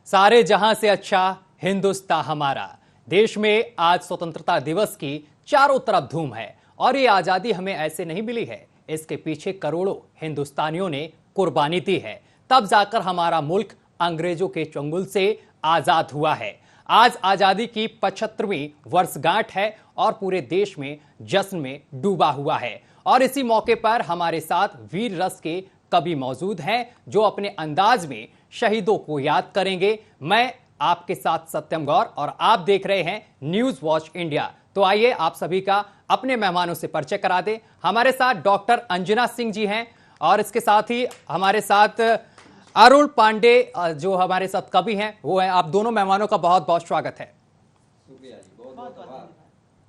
सारे जहां से अच्छा हिंदुस्तान हमारा। देश में आज स्वतंत्रता दिवस की चारों तरफ धूम है और ये आजादी हमें ऐसे नहीं मिली है, इसके पीछे करोड़ों हिंदुस्तानियों ने कुर्बानी दी है, तब जाकर हमारा मुल्क अंग्रेजों के चंगुल से आजाद हुआ है। आज आजादी की 75वीं वर्षगांठ है और पूरे देश में जश्न में डूबा हुआ है। और इसी मौके पर हमारे साथ वीर रस के कवि मौजूद हैं जो अपने अंदाज में शहीदों को याद करेंगे। मैं आपके साथ सत्यम गौर और आप देख रहे हैं न्यूज वॉच इंडिया। तो आइए आप सभी का अपने मेहमानों से परिचय करा दें। हमारे साथ डॉक्टर अंजना सिंह जी हैं और इसके साथ ही हमारे साथ अरुण पांडे जो हमारे साथ कवि हैं वो है। आप दोनों मेहमानों का बहुत बहुत स्वागत है।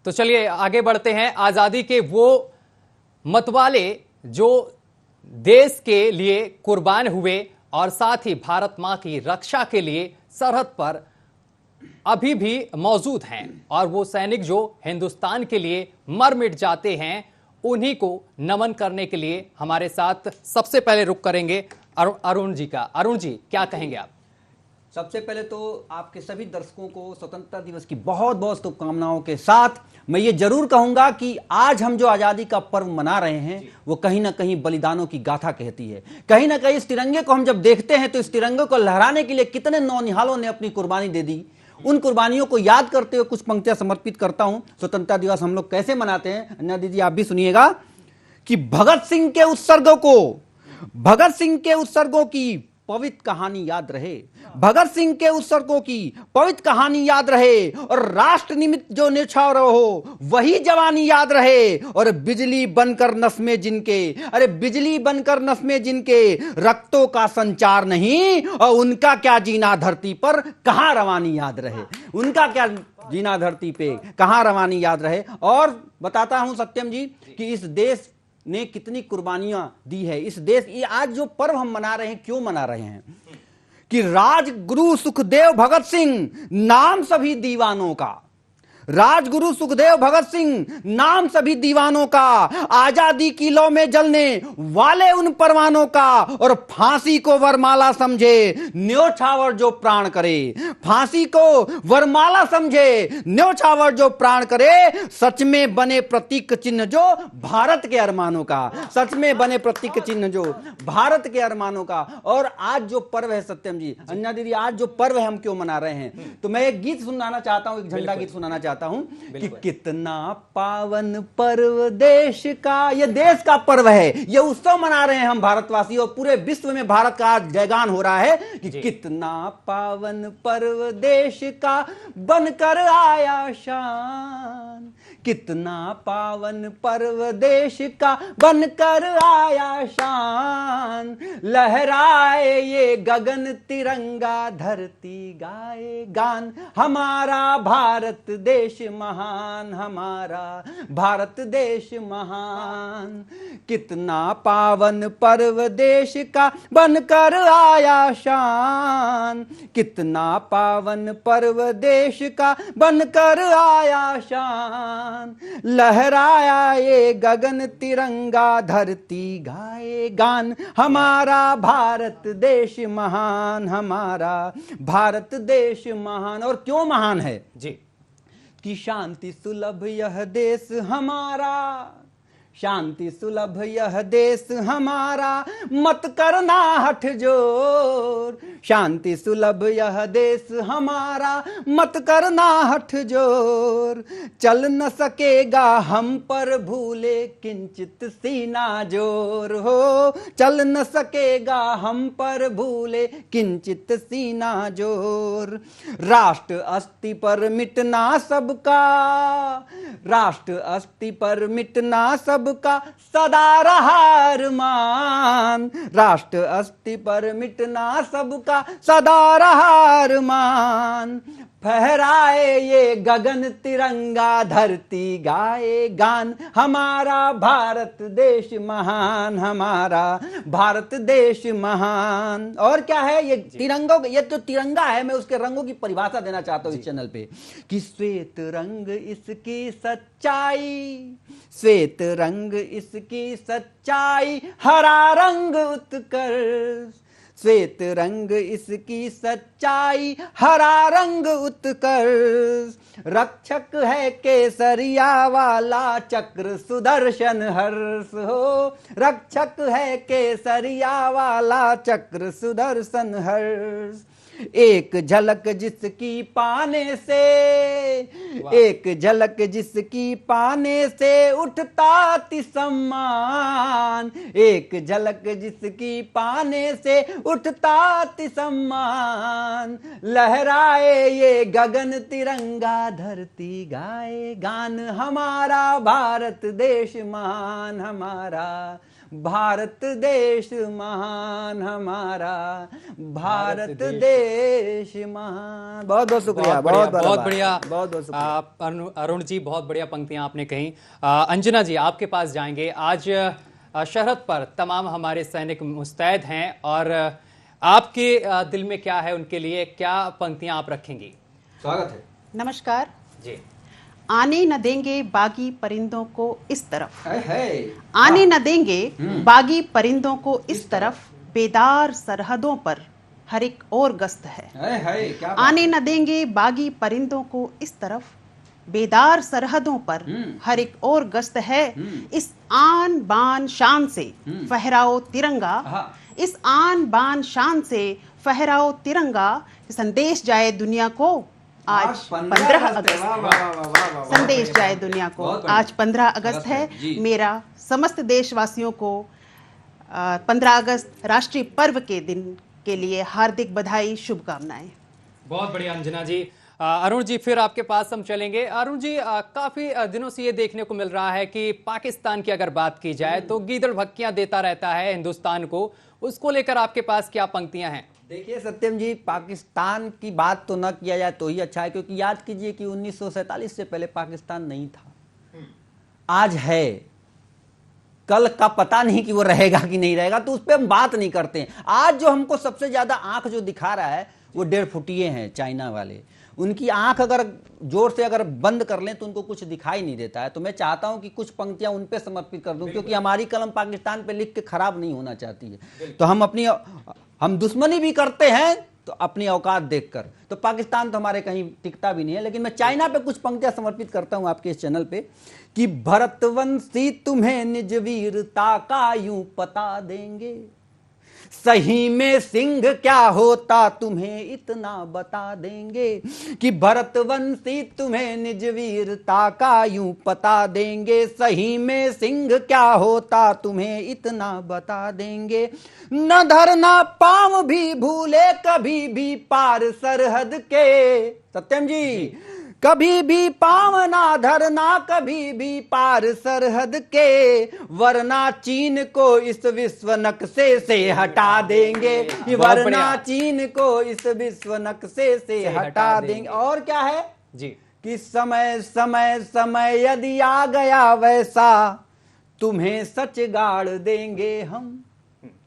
तो चलिए आगे बढ़ते हैं। आजादी के वो मतवाले जो देश के लिए कुर्बान हुए और साथ ही भारत मां की रक्षा के लिए सरहद पर अभी भी मौजूद हैं और वो सैनिक जो हिंदुस्तान के लिए मर मिट जाते हैं, उन्हीं को नमन करने के लिए हमारे साथ सबसे पहले रुक करेंगे अरुण जी का। अरुण जी, क्या कहेंगे आप? सबसे पहले तो आपके सभी दर्शकों को स्वतंत्रता दिवस की बहुत बहुत शुभकामनाओं के साथ मैं ये जरूर कहूंगा कि आज हम जो आजादी का पर्व मना रहे हैं वो कहीं ना कहीं बलिदानों की गाथा कहती है। कहीं ना कहीं इस तिरंगे को हम जब देखते हैं तो इस तिरंगे को लहराने के लिए कितने नौनिहालों ने अपनी कुर्बानी दे दी। उन कुर्बानियों को याद करते हुए कुछ पंक्तियां समर्पित करता हूं। स्वतंत्रता दिवस हम लोग कैसे मनाते हैं, अन्ना दीदी आप भी सुनिएगा कि भगत सिंह के उत्सर्गों की पवित्र कहानी याद रहे, भगत सिंह के उत्सर्गों की पवित्र कहानी याद रहे और राष्ट्र निमित्त जो न्यौछावर हो वही जवानी याद रहे। और बिजली बनकर नस में जिनके रक्तों का संचार नहीं और उनका क्या जीना धरती पर कहां रवानी याद रहे, उनका क्या जीना धरती पे कहां रवानी याद रहे। और बताता हूं सत्यम जी कि इस देश ने कितनी कुर्बानियां दी है। इस देश ये आज जो पर्व हम मना रहे हैं, क्यों मना रहे हैं कि राजगुरु सुखदेव भगत सिंह नाम सभी दीवानों का, राजगुरु सुखदेव भगत सिंह नाम सभी दीवानों का, आजादी की लौ में जलने वाले उन परवानों का, और फांसी को वरमाला समझे न्योछावर जो प्राण करे, फांसी को वरमाला समझे न्योछावर जो प्राण करे, सच में बने प्रतीक चिन्ह जो भारत के अरमानों का, सच में बने प्रतीक चिन्ह जो भारत के अरमानों का। और आज जो पर्व है सत्यम जी, अन्ना दीदी, आज जो पर्व है हम क्यों मना रहे हैं, तो मैं एक गीत सुनाना चाहता हूं, एक झंडा गीत सुनाना चाहता हूं कि कितना पावन पर्व देश का, ये देश का पर्व है, ये उत्सव मना रहे हैं हम भारतवासी और पूरे विश्व में भारत का आज जयगान हो रहा है कि कितना पावन पर्व देश का बनकर आया शान, कितना पावन पर्व देश का बनकर आया शान, लहराए ये गगन तिरंगा धरती गाए गान, हमारा भारत देश महान, हमारा भारत देश महान, कितना पावन पर्व देश का बनकर आया शान, कितना पावन पर्व देश का बनकर आया शान, लहराया ये गगन तिरंगा धरती गाए गान, हमारा भारत देश महान, हमारा भारत देश महान। और क्यों महान है जी कि शांति सुलभ यह देश हमारा, शांति सुलभ यह देश हमारा, मत करना हठ जोर, शांति सुलभ यह देश हमारा, मत करना हठ जोर, चल न सकेगा हम पर भूले किंचित सीना जोर हो, चल न सकेगा हम पर भूले किंचित सीना जोर, राष्ट्र अस्थि पर मिटना सबका, राष्ट्र अस्थि पर मिटना सब का सदा रहा अरमान, राष्ट्र अस्थि पर मिटना सबका सदा रहा अरमान, फहराए ये गगन तिरंगा धरती गाए गान, हमारा भारत देश महान, हमारा भारत देश महान। और क्या है ये तिरंगों, ये जो तिरंगा है मैं उसके रंगों की परिभाषा देना चाहता हूं इस चैनल पे कि श्वेत रंग इसकी सच्चाई, श्वेत रंग इसकी सच्चाई, हरा रंग उत्कर्ष, श्वेत रंग इसकी सच्चाई, हरा रंग उत्कर्ष, रक्षक है केसरिया वाला चक्र सुदर्शन हर्ष हो, रक्षक है केसरिया वाला चक्र सुदर्शन हर्ष। एक झलक जिसकी पाने से, एक झलक जिसकी पाने से उठता सम्मान, एक झलक जिसकी पाने से उठता सम्मान, लहराए ये गगन तिरंगा, धरती गाए गान, हमारा भारत देश महान, हमारा भारत देश महान, हमारा भारत देश महान। बहुत बहुत शुक्रिया, बहुत बढ़िया, बहुत बहुत शुक्रिया अरुण जी, बहुत बढ़िया पंक्तियां आपने कही। अंजना जी, आपके पास जाएंगे। आज शरहद पर तमाम हमारे सैनिक मुस्तैद हैं और आपके दिल में क्या है उनके लिए, क्या पंक्तियां आप रखेंगी? स्वागत है। नमस्कार जी। आने न देंगे बागी परिंदों को इस तरफ, है। आने न देंगे बागी परिंदों को इस तरफ, बेदार सरहदों पर हर एक और गश्त है। क्या आने न देंगे बागी परिंदों को इस तरफ, बेदार सरहदों पर हर एक और गश्त है। इस आन बान शान से फहराओ तिरंगा, इस आन बान शान से फहराओ तिरंगा, संदेश जाए दुनिया को आज 15 अगस्त है। संदेश जाए दुनिया को आज 15 अगस्त है। मेरा समस्त देशवासियों को 15 अगस्त राष्ट्रीय पर्व के दिन के लिए हार्दिक बधाई, शुभकामनाएं। बहुत बढ़िया अंजना जी। अरुण जी, फिर आपके पास हम चलेंगे। अरुण जी, काफी दिनों से ये देखने को मिल रहा है कि पाकिस्तान की अगर बात की जाए तो गीदड़ भक्कियां देता रहता है हिंदुस्तान को, उसको लेकर आपके पास क्या पंक्तियां हैं? देखिए सत्यम जी, पाकिस्तान की बात तो न किया जाए तो ही अच्छा है, क्योंकि याद कीजिए कि 1947 से पहले पाकिस्तान नहीं था, आज है, कल का पता नहीं कि वो रहेगा कि नहीं रहेगा, तो उस पर हम बात नहीं करते हैं। आज जो हमको सबसे ज्यादा आंख जो दिखा रहा है वो 1.5 फुटिये हैं चाइना वाले। उनकी आंख अगर जोर से अगर बंद कर लें तो उनको कुछ दिखाई नहीं देता है। तो मैं चाहता हूं कि कुछ पंक्तियां उन पे समर्पित कर दूं, क्योंकि हमारी कलम पाकिस्तान पे लिख के खराब नहीं होना चाहती है। तो हम दुश्मनी भी करते हैं तो अपनी औकात देखकर। तो पाकिस्तान तो हमारे कहीं टिकता भी नहीं है, लेकिन मैं चाइना पे कुछ पंक्तियां समर्पित करता हूं आपके इस चैनल पे कि भरतवंशी तुम्हें निज वीरता का यूं पता देंगे, सही में सिंह क्या होता तुम्हें इतना बता देंगे, कि भरतवंशी तुम्हें निज वीरता का यूं पता देंगे, सही में सिंह क्या होता तुम्हें इतना बता देंगे, न धरना पांव भी भूले कभी भी पार सरहद के। सत्यम जी, कभी भी पांव ना धरना कभी भी पार सरहद के, वरना चीन को इस विश्व नक्शे से हटा देंगे, वरना चीन को इस विश्व नक्शे से हटा देंगे। और क्या है जी, कि समय समय समय यदि आ गया वैसा तुम्हें सच गाड़ देंगे हम।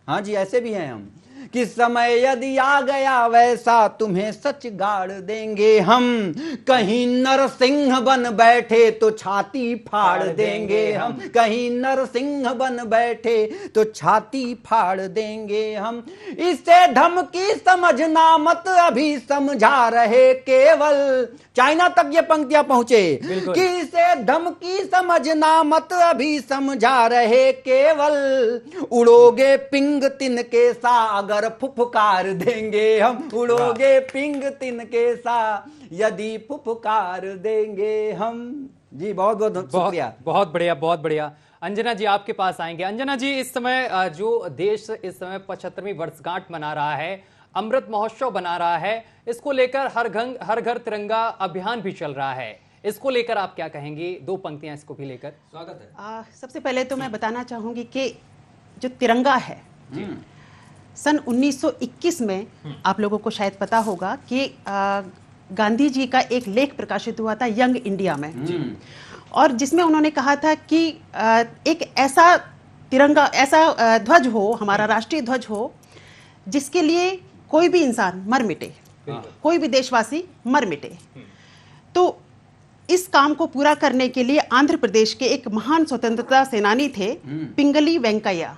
हाँ जी, ऐसे भी हैं हम कि समय यदि आ गया वैसा तुम्हें सच गाड़ देंगे हम, कहीं नरसिंह बन बैठे तो छाती फाड़ देंगे हम, कहीं नरसिंह बन बैठे तो छाती फाड़ देंगे हम। इसे धमकी समझना मत अभी समझा रहे केवल, चाइना तक ये पंक्तियां पहुंचे कि इसे धमकी समझना मत अभी समझा रहे केवल, उड़ोगे पिंग तिनके सा अगर फुफकार देंगे हम, उड़ोगे पिंग तिनके सा यदि फुफकार देंगे हम। जी बहुत बहुत शुक्रिया। बहुत बढ़िया, बहुत बढ़िया। अंजना जी, आपके पास आएंगे। अंजना जी, इस समय जो देश इस समय 75वीं वर्षगांठ मना रहा है, अमृत महोत्सव बना रहा है, इसको लेकर हर घर तिरंगा अभियान भी चल रहा है, इसको लेकर आप क्या कहेंगी? 2 पंक्तियां इसको भी लेकर। स्वागत है। सबसे पहले तो मैं बताना चाहूंगी कि जो तिरंगा है, सन 1921 में आप लोगों को शायद पता होगा कि गांधी जी का एक लेख प्रकाशित हुआ था यंग इंडिया में, और जिसमें उन्होंने कहा था कि एक ऐसा तिरंगा, ऐसा ध्वज हो, हमारा राष्ट्रीय ध्वज हो, जिसके लिए कोई भी इंसान मर मिटे, कोई भी देशवासी मर मिटे। तो इस काम को पूरा करने के लिए आंध्र प्रदेश के एक महान स्वतंत्रता सेनानी थे पिंगली वेंकैया।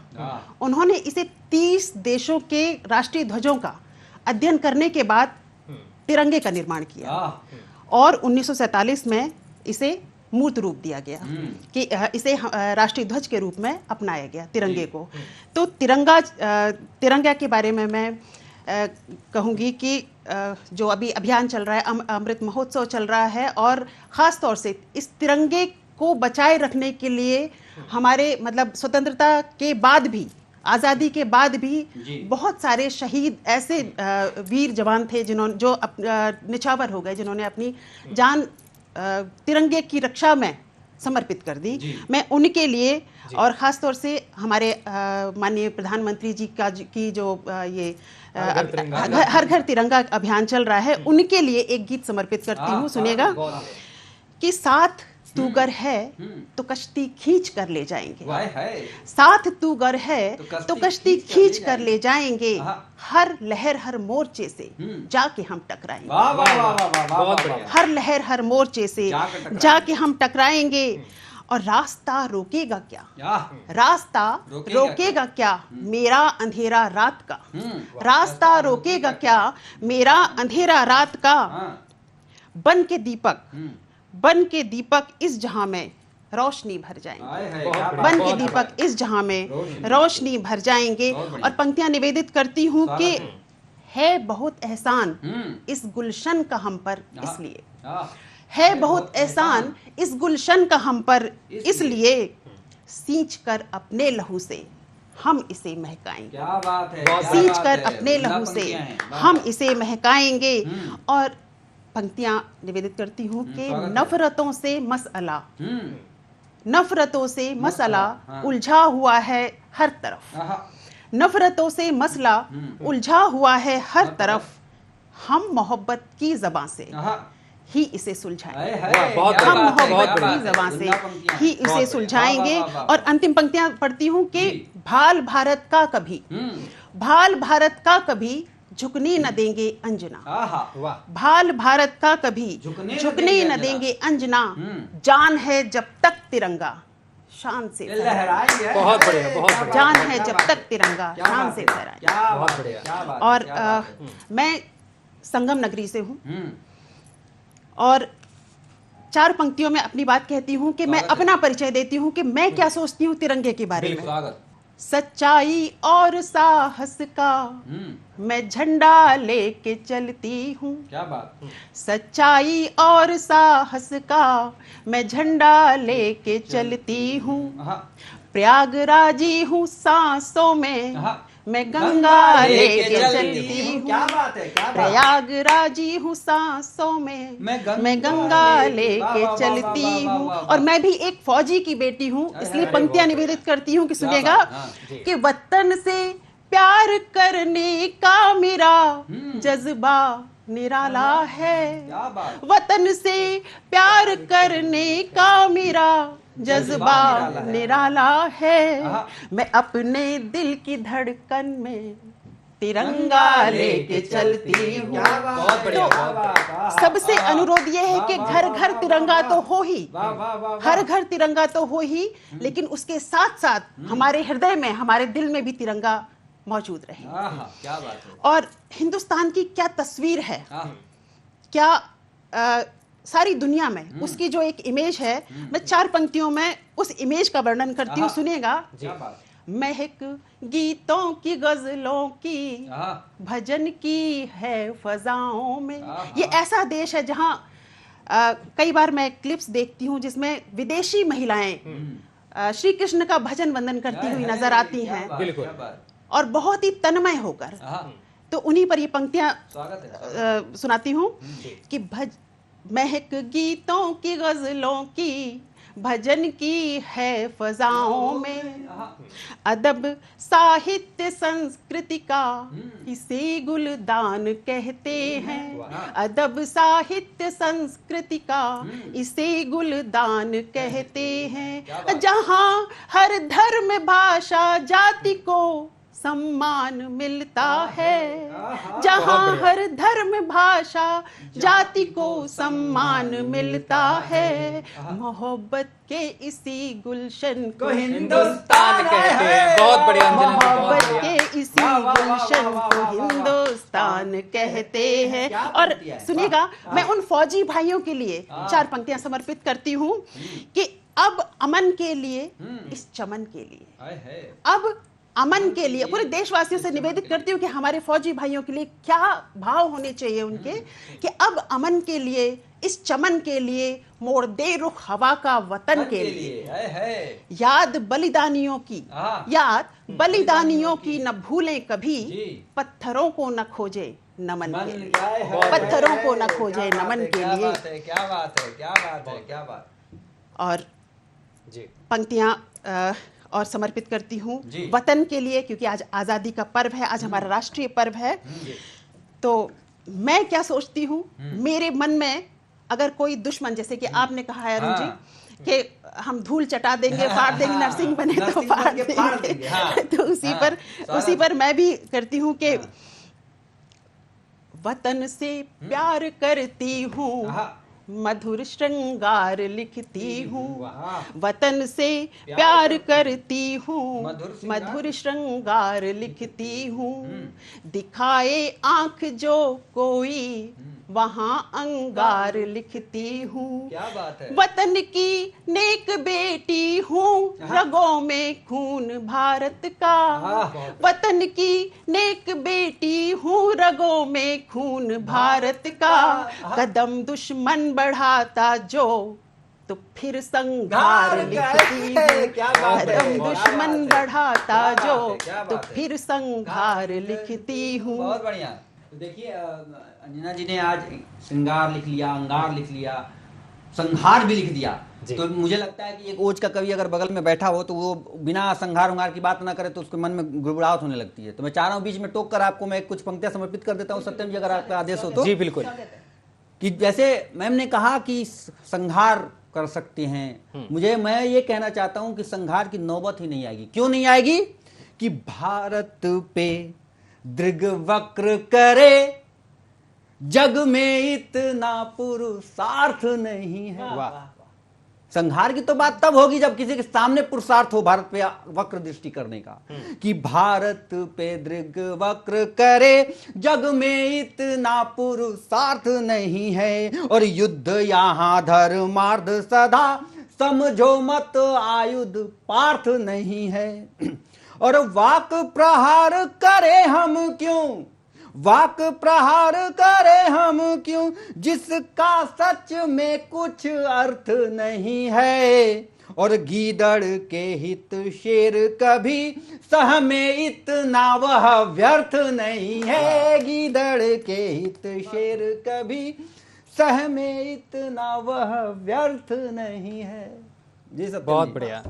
उन्होंने इसे 30 देशों के राष्ट्रीय ध्वजों का अध्ययन करने के बाद तिरंगे का निर्माण किया और 1947 में इसे मूर्त रूप दिया गया कि इसे राष्ट्रीय ध्वज के रूप में अपनाया गया तिरंगे को। तो तिरंगा के बारे में मैं कहूँगी कि जो अभी अभियान चल रहा है, अमृत महोत्सव चल रहा है, और ख़ास तौर से इस तिरंगे को बचाए रखने के लिए हमारे मतलब स्वतंत्रता के बाद भी, आज़ादी के बाद भी बहुत सारे शहीद ऐसे वीर जवान थे जिन्होंने जो निछावर हो गए, जिन्होंने अपनी जान तिरंगे की रक्षा में समर्पित कर दी। मैं उनके लिए और ख़ास तौर से हमारे माननीय प्रधानमंत्री जी की जो ये हर घर तिरंगा अभियान चल रहा है, उनके लिए एक गीत समर्पित करती हूँ। सुनिएगा कि साथ तू गर है तो कश्ती खींच कर ले जाएंगे, साथ तू गर है तो कश्ती खींच कर ले जाएंगे, हर लहर हर मोर्चे से जाके हम टकराएंगे, हर लहर हर मोर्चे से जाके हम टकराएंगे। और रास्ता रोकेगा क्या, रास्ता रोकेगा क्या मेरा अंधेरा रात का, रास्ता रोकेगा क्या मेरा अंधेरा रात का, बन के दीपक इस जहां में रोशनी भर जाएंगे, बन के दीपक इस जहां में रोशनी भर जाएंगे। और पंक्तियां निवेदित करती हूं कि है बहुत एहसान इस गुलशन का हम पर, इसलिए है बहुत एहसान इस गुलशन का हम पर, इसलिए सींच कर अपने लहू से हम इसे महकाएंगे, क्या बात है, सींच कर अपने लहू से हम इसे महकाएंगे। और पंक्तियां निवेदित करती हूँ कि नफरतों से मसला, नफरतों से मसला उलझा हुआ है हर तरफ, नफरतों से मसला उलझा हुआ है हर तरफ, हम मोहब्बत की ज़बान से ही इसे सुलझाएंगे, हम मोहब्बत की ज़बान से ही इसे सुलझाएंगे। और अंतिम पंक्तियां पढ़ती हूँ कि भाल भारत का कभी, भाल भारत का कभी झुकने न देंगे अंजना, भाल भारत का कभी झुकने न देंगे अंजना, जान है जब तक तिरंगा शान से लहराएंगे, बहुत बढ़िया, बहुत बढ़िया, जान है जब तक तिरंगा शान से लहराएंगे। बहुत बढ़िया। और मैं संगम नगरी से हूँ और 4 पंक्तियों में अपनी बात कहती हूँ कि मैं अपना परिचय देती हूँ कि मैं क्या सोचती हूँ तिरंगे के बारे में। सच्चाई और साहस का मैं झंडा लेके चलती हूँ, क्या बात, सच्चाई और साहस का मैं झंडा लेके चलती हूँ, प्रयागराजी हूँ सांसों में मैं गंगा लेके चलती हूँ, क्या बात है, क्या बात, प्रयागराजी हूँ सांसों में मैं गंगा लेके चलती हूँ। और मैं भी एक फौजी की बेटी हूँ, इसलिए पंक्तियां निवेदित करती हूँ कि सुनिएगा कि वतन से प्यार करने का मेरा जज्बा निराला है, वतन से प्यार करने का मेरा जज्बा निराला है, मैं अपने दिल की धड़कन में तिरंगा लेके चलती हूँ। तो सबसे अनुरोध यह है कि घर घर तिरंगा तो हो ही, हर घर तिरंगा तो हो ही, लेकिन उसके साथ साथ हमारे हृदय में, हमारे दिल में भी तिरंगा मौजूद रहे। क्या बात है। और हिंदुस्तान की क्या तस्वीर है, क्या सारी दुनिया में उसकी जो एक इमेज है, मैं 4 पंक्तियों में उस इमेज का वर्णन करती हूँ। सुनिएगा, महक गीतों की गजलों की भजन की है फजाओं में। ये ऐसा देश है जहाँ कई बार मैं क्लिप्स देखती हूँ जिसमें विदेशी महिलाएं श्री कृष्ण का भजन वंदन करती हुई नजर आती हैं, और बहुत ही तन्मय होकर। तो उन्हीं पर ये पंक्तियां सुनाती हूँ कि महक गीतों की गजलों की भजन की है फजाओं में, अदब साहित्य संस्कृति का इसे गुलदान कहते हैं, अदब साहित्य संस्कृति का इसे गुलदान कहते हैं, जहाँ हर धर्म भाषा जाति को सम्मान मिलता है, जहाँ हर धर्म भाषा जाति को सम्मान मिलता है, मोहब्बत के इसी गुलशन को हिंदुस्तान कहते हैं। बहुत बढ़िया अंजना जी, बहुत मोहब्बत बढ़िया। के इसी गुलशन को हिंदुस्तान कहते हैं। और सुनिएगा, मैं उन फौजी भाइयों के लिए 4 पंक्तियां समर्पित करती हूँ कि अब अमन के लिए, इस चमन के लिए, अब अमन के लिए पूरे देशवासियों से निवेदित करती हूँ कि हमारे फौजी भाइयों के लिए क्या भाव होने चाहिए उनके, कि अब अमन के लिए, इस चमन के लिए, मोड़ दे रुख हवा का वतन के लिए, याद बलिदानियों की, याद बलिदानियों की न भूलें कभी, पत्थरों को न खोजे नमन के लिए, पत्थरों को न खोजे नमन के लिए। क्या बात है, क्या बात है, क्या बात। और जी पंक्तियां और समर्पित करती हूँ वतन के लिए, क्योंकि आज आज़ादी का पर्व है, आज हमारा राष्ट्रीय पर्व है। तो मैं क्या सोचती हूँ, मेरे मन में अगर कोई दुश्मन, जैसे कि आपने कहा है अरुण जी कि हम धूल चटा देंगे, फाड़ देंगे, नरसिंह बने तो फाड़ देंगे, तो उसी पर मैं भी करती हूँ कि वतन से प्यार करती हूँ, मधुर श्रृंगार लिखती हूँ, वतन से प्यार करती हूँ, मधुर श्रृंगार लिखती हूँ, दिखाए आंख जो कोई वहाँ अंगार लिखती हूँ। क्या बात है। वतन की नेक बेटी हूँ, रगों में खून भारत का, वतन की नेक बेटी हूँ, रगों में खून भारत का, कदम दुश्मन बढ़ाता जो तो फिर संघार लिखती हूँ, कदम दुश्मन बढ़ाता जो तो फिर संघार लिखती हूँ। बहुत बढ़िया। तो देखिए अंजना जी ने आज श्रृंगार लिख लिया, अंगार लिख लिया, संहार भी लिख दिया। तो मुझे लगता है कि एक ओज का कवि अगर बगल में बैठा हो तो वो बिना संहार उंगार की बात ना करे तो उसके मन में गुड़गुड़ाहट होने लगती है। तो मैं चाह रहा हूँ बीच में टोक कर आपको मैं कुछ पंक्तियां समर्पित कर देता हूँ, सत्यम जी अगर आपका आदेश हो तो। जी बिल्कुल। कि जैसे मैम ने कहा कि संहार कर सकते हैं, मैं ये कहना चाहता हूं कि संहार की नौबत ही नहीं आएगी। क्यों नहीं आएगी? कि भारत पे दृग वक्र करे, जग में इतना पुरुषार्थ नहीं है। वाह। संहार की तो बात तब होगी जब किसी के सामने पुरुषार्थ हो भारत पे वक्र दृष्टि करने का, कि भारत पे दृग वक्र करे, जग में इतना पुरुषार्थ नहीं है, और युद्ध यहाँ धर्मार्थ सदा, समझो मत आयुध पार्थ नहीं है। और वाक प्रहार करे हम क्यों, वाक प्रहार करे हम क्यों, जिसका सच में कुछ अर्थ नहीं है। और गीदड़ के हित शेर कभी सह में इतना वह व्यर्थ नहीं है, गीदड़ के हित शेर कभी सह में इतना वह व्यर्थ नहीं है। जी सब बहुत बढ़िया।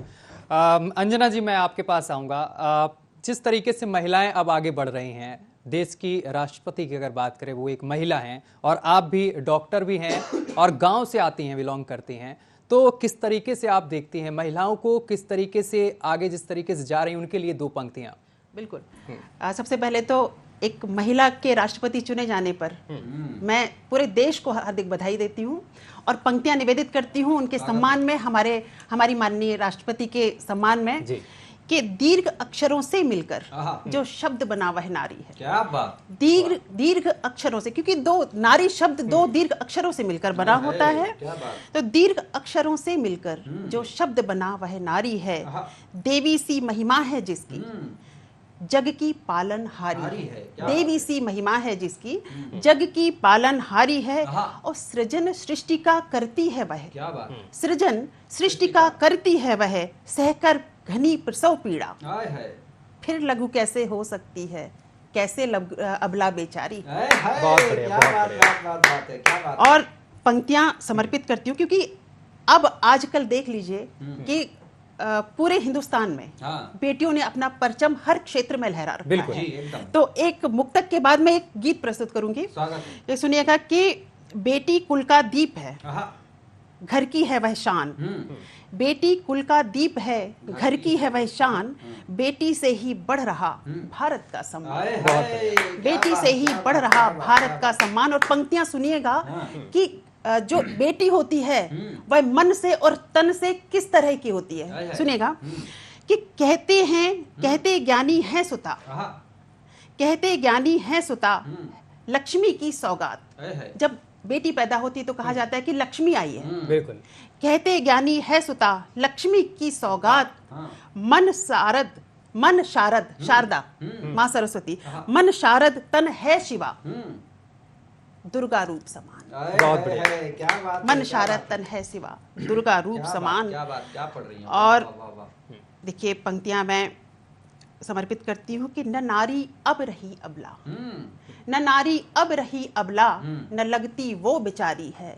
अंजना जी मैं आपके पास आऊंगा। जिस तरीके से महिलाएं अब आगे बढ़ रही हैं, देश की राष्ट्रपति की अगर बात करें वो एक महिला हैं, और आप भी डॉक्टर भी हैं और गांव से आती हैं, बिलोंग करती हैं, तो किस तरीके से आप देखती हैं महिलाओं को, किस तरीके से आगे जिस तरीके से जा रही हैं, उनके लिए 2 पंक्तियां। बिल्कुल। सबसे पहले तो एक महिला के राष्ट्रपति चुने जाने पर मैं पूरे देश को हार्दिक बधाई देती हूँ और पंक्तियां निवेदित करती हूँ उनके सम्मान में, हमारी माननीय राष्ट्रपति के सम्मान में, कि दीर्घ अक्षरों से मिलकर जो शब्द बना वह नारी है। क्या बात। दीर्घ अक्षरों से, क्योंकि 2 नारी शब्द 2 दीर्घ अक्षरों से मिलकर बना होता है। तो दीर्घ अक्षरों से मिलकर जो शब्द बना वह नारी है, देवी सी महिमा है जिसकी, जग की पालनहारी है। देवी सी महिमा है जिसकी, जग की पालनहारी है, और सृजन सृष्टि का करती है वह। क्या बात। सृजन सृष्टि का करती है वह, सहकर घनी प्रसव पीड़ा, फिर लघु कैसे हो सकती है, कैसे अबला बेचारी। बहुत बढ़िया, बहुत बढ़िया। और पंक्तियां समर्पित करती हूँ क्योंकि अब आजकल देख लीजिए कि पूरे हिंदुस्तान में बेटियों ने अपना परचम हर क्षेत्र में लहरा रखा है। तो एक मुक्तक के बाद में एक गीत प्रस्तुत करूंगी, ये सुनिएगा कि बेटी कुल का दीप है, घर की है वह शान, बेटी कुल का दीप है, घर की है वह शान, बेटी से ही बढ़ रहा भारत का सम्मान, बेटी से ही बढ़ रहा भारत का सम्मान। और पंक्तियां सुनिएगा कि जो बेटी होती है वह मन से और तन से किस तरह की होती है। सुनिएगा कि कहते ज्ञानी है सुता, कहते ज्ञानी है सुता, लक्ष्मी की सौगात। जब बेटी पैदा होती तो कहा जाता है कि लक्ष्मी आई है। बिल्कुल। कहते ज्ञानी है सुता, लक्ष्मी की सौगात, मन शारद शारदा माँ सरस्वती, मन शारद तन है शिवा, दुर्गा रूप समान। बहुत बढ़िया। क्या बात, मन शारद तन है शिवा, दुर्गा रूप समान। क्या बात, क्या पढ़ रही हैं? और वाह, वाह, वाह। देखिए पंक्तियां मैं समर्पित करती हूँ कि न नारी अब रही अबला, न नारी अब रही अबला, न लगती वो बेचारी है,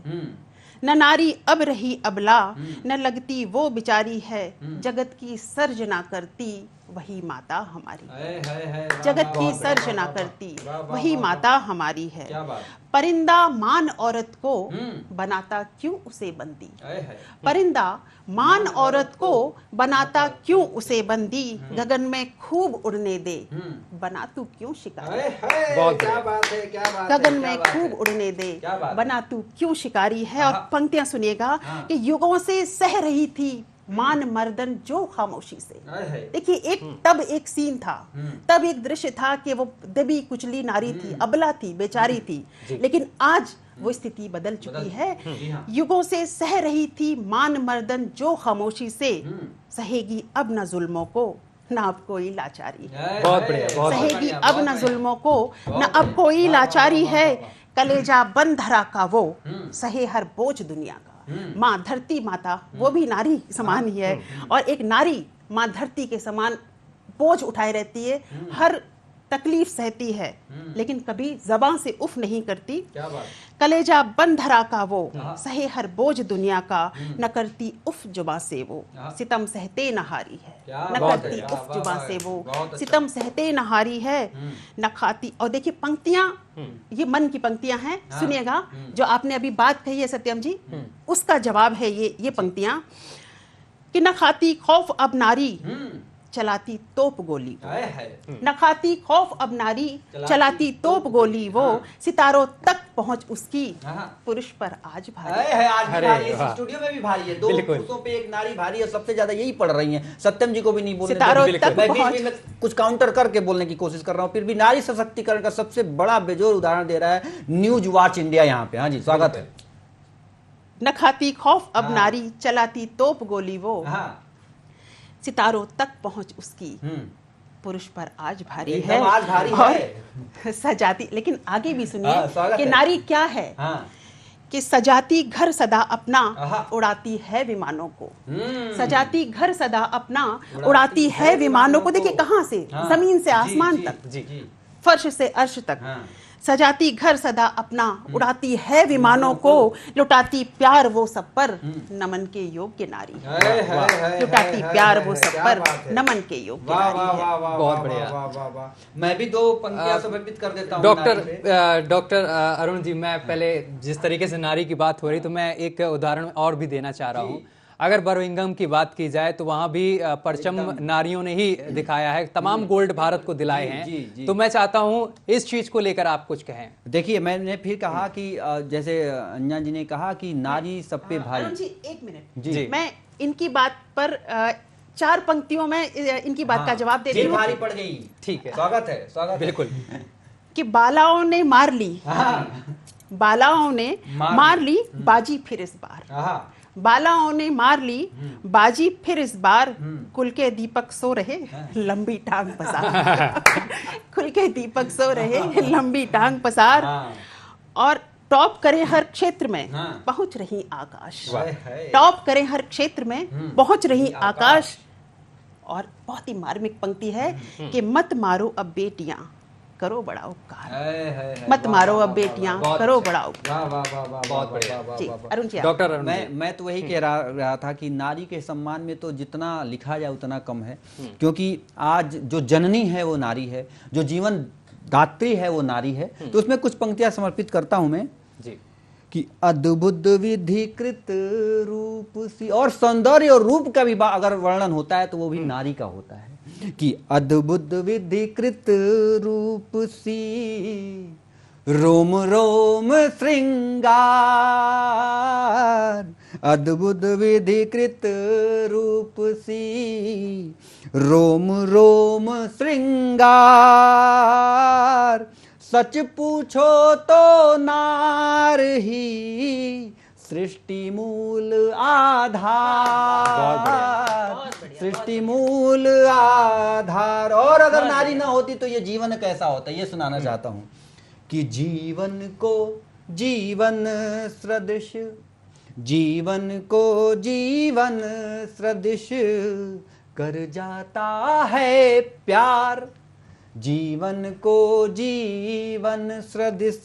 न नारी अब रही अबला, न लगती वो बेचारी है, जगत की सर्जना करती वही माता हमारी, जगत की सर्जना करती वही माता हमारी है। परिंदा मान औरत को बनाता क्यों उसे बंदी, परिंदा मान औरत को बनाता क्यों उसे बंदी, गगन में खूब उड़ने दे बना तू क्यों शिकारी, क्या बात है, क्या बात है, गगन में क्या बात खूब है। उड़ने दे क्या बात बना तू क्यों शिकारी है। और पंक्तियां सुनिएगा कि युगों से सह रही थी मान मर्दन जो खामोशी से। देखिए एक सीन था, तब एक दृश्य था कि वो दबी कुचली नारी थी, अबला थी, बेचारी थी, लेकिन आज वो स्थिति बदल चुकी है। युगों से सह रही थी मान मर्दन जो खामोशी से, सहेगी अब न जुल्मों को न अब कोई लाचारी है, बहुत बढ़िया, बहुत सहेगी अब न जुल्मों को न अब कोई लाचारी है, कलेजा बंद धरा का वो सहे हर बोझ दुनिया का। माँ धरती माता वो भी नारी समान ही है, और एक नारी माँ धरती के समान बोझ उठाए रहती है, हर तकलीफ सहती है, लेकिन कभी जबान से उफ नहीं करती। कलेजा बंद धरा का वो सहे हर बोझ दुनिया का, न करती उफ जुबां से वो सितम सहते न हारी है, न करती उफ जुबां से वो सितम सहते न हारी है, न खाती। और देखिए पंक्तियां ये मन की पंक्तियां हैं, सुनिएगा जो आपने अभी बात कही है सत्यम जी, उसका जवाब है ये पंक्तियां कि न खाती खौफ अब नारी चलाती तोप गोली वो, न खाती खौफ अब नारी चलाती तोप गोली वो, सितारों तक पहुंच उसकी पुरुष पर आज भारी है। आज भी भारी है, स्टूडियो में भी भारी है, 2 पुरुषों पे एक नारी भारी है, सबसे ज्यादा यही पढ़ रही हैं। सत्यम जी को भी नहीं बोलने सितारों देंगे। तक मैं पहुंच बीच में कुछ काउंटर करके बोलने की कोशिश कर रहा हूँ, फिर भी नारी सशक्तिकरण का सबसे बड़ा बेजोर उदाहरण दे रहा है न्यूज वॉच इंडिया यहाँ पे। हाँ जी, स्वागत है। न खाती खौफ अब नारी चलाती तोप गोली वो, सितारों तक पहुंच उसकी पुरुष पर आज भारी है, आज भारी और सजाती। लेकिन आगे भी सुनिए कि नारी क्या है, कि सजाती घर सदा अपना उड़ाती है विमानों को, सजाती घर सदा अपना उड़ाती है विमानों को। देखिए कहां से, जमीन से आसमान तक, फर्श से अर्श तक, सजाती घर सदा अपना उड़ाती है विमानों को, लुटाती प्यार वो सब पर नमन के योग्य नारी है, लुटाती प्यार वो सब पर नमन के योग्य नारी है। बहुत बढ़िया। मैं भी 2 पंक्तियां समर्पित कर देता हूं। डॉक्टर अरुण जी, मैं पहले जिस तरीके से नारी की बात हो रही, तो मैं एक उदाहरण और भी देना चाह रहा हूँ। अगर बर्मिंघम की बात की जाए तो वहां भी परचम नारियों ने ही दिखाया है, तमाम गोल्ड भारत को दिलाए हैं। तो मैं चाहता हूं इस चीज को लेकर आप कुछ कहें। देखिए मैंने फिर कहा कि जैसे अन्या जी ने कहा कि नारी सब पे भारी। अरुण जी एक मिनट जी, मैं इनकी बात पर 4 पंक्तियों में इनकी बात का जवाब दे रही हूँ। भारी पड़ गई। ठीक है, स्वागत है, स्वागत बिल्कुल। कि बालाओं ने मार ली, बालाओं ने मार ली बाजी फिर इस बार, बालाओं ने मार ली बाजी फिर इस बार, कुल के दीपक सो रहे लंबी टांग पसार, कुल के दीपक सो रहे लंबी टांग पसार, और टॉप करे हर क्षेत्र में पहुंच रही आकाश, टॉप करे हर क्षेत्र में पहुंच रही आकाश। और बहुत ही मार्मिक पंक्ति है कि मत मारो अब बेटियां करो बड़ा उपकार, मत मारो अब बेटियां करो बड़ा उपकार। बहुत बढ़िया जी अरुण जी, डॉक्टर अरुण, मैं तो वही कह रहा था कि नारी के सम्मान में तो जितना लिखा जाए उतना कम है, क्योंकि आज जो जननी है वो नारी है, जो जीवन दात्री है वो नारी है। तो उसमें कुछ पंक्तियां समर्पित करता हूं मैं जी, कि अद्भुत विधिकृत रूप सी, और सौंदर्य और रूप का भी अगर वर्णन होता है तो वो भी नारी का होता है कि अद्भुत विधिकृत रूप सी, रोम रोम श्रृंगार, अद्भुत विधिकृत रूप सी, रोम रोम श्रृंगार, सच पूछो तो नार ही सृष्टि मूल आधार, सृष्टि मूल आधार। और अगर नारी ना होती तो ये जीवन कैसा होता, ये सुनाना चाहता हूं कि जीवन को जीवन सदृश, जीवन को जीवन सदृश कर जाता है प्यार, जीवन को जीवन सदृश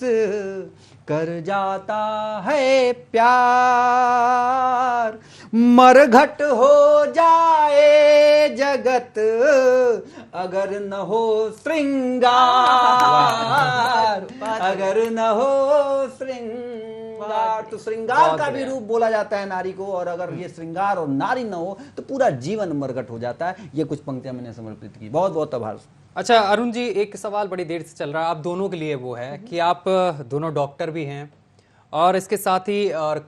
कर जाता है प्यार, मरघट हो जाए जगत अगर न हो श्रृंगार, अगर न हो श्रृंगार। तो श्रृंगार का भी रूप बोला जाता है नारी को, और अगर ये श्रृंगार और नारी न हो तो पूरा जीवन मरघट हो जाता है। ये कुछ पंक्तियां मैंने समर्पित की। बहुत बहुत आभार। अच्छा अरुण जी, एक सवाल बड़ी देर से चल रहा है आप दोनों के लिए, वो है कि आप दोनों डॉक्टर भी हैं और इसके साथ ही और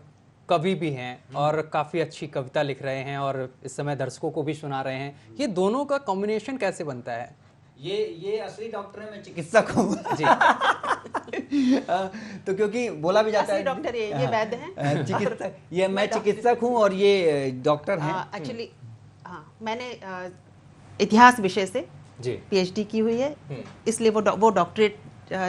कवि भी हैं और काफ़ी अच्छी कविता लिख रहे हैं और इस समय दर्शकों को भी सुना रहे हैं। ये दोनों का कॉम्बिनेशन कैसे बनता है? ये असली डॉक्टर है, मैं चिकित्सक हूँ जी। तो क्योंकि बोला भी जाता है डॉक्टर ये वैद्य हैं, चिकित्सक, ये मैं चिकित्सक हूँ और ये डॉक्टर हैं। एक्चुअली हाँ, मैंने इतिहास विषय से जी पीएचडी की हुई है, इसलिए वो डॉक्टरेट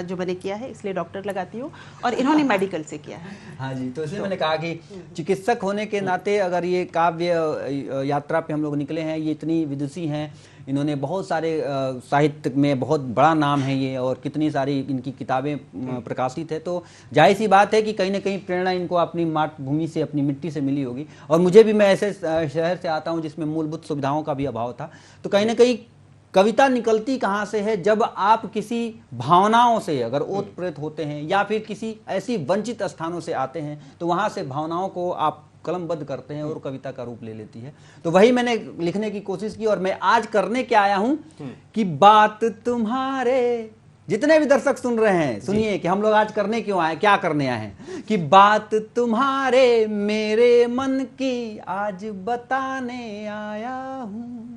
जो मैंने किया है इसलिए डॉक्टर लगाती हूँ, और इन्होंने मेडिकल से किया है। हाँ जी, तो इसलिए मैंने कहा कि चिकित्सक होने के नाते अगर ये काव्य यात्रा पे हम लोग निकले हैं, ये इतनी विदुषी हैं, इन्होंने बहुत सारे साहित्य में बहुत बड़ा नाम है ये, और कितनी सारी इनकी किताबें प्रकाशित है, तो जाहिर सी बात है कि कहीं ना कहीं प्रेरणा इनको अपनी मातृभूमि से, अपनी मिट्टी से मिली होगी। और मुझे भी, मैं ऐसे शहर से आता हूँ जिसमें मूलभूत सुविधाओं का भी अभाव था, तो कहीं ना कहीं कविता निकलती कहाँ से है, जब आप किसी भावनाओं से अगर ओतप्रोत होते हैं या फिर किसी ऐसी वंचित स्थानों से आते हैं, तो वहाँ से भावनाओं को आप कलमबद्ध करते हैं और कविता का रूप ले लेती है। तो वही मैंने लिखने की कोशिश की, और मैं आज करने क्या आया हूँ कि बात तुम्हारे, जितने भी दर्शक सुन रहे हैं सुनिए कि हम लोग आज करने क्यों आए, क्या करने आए हैं, कि बात तुम्हारे मेरे मन की आज बताने आया हूँ,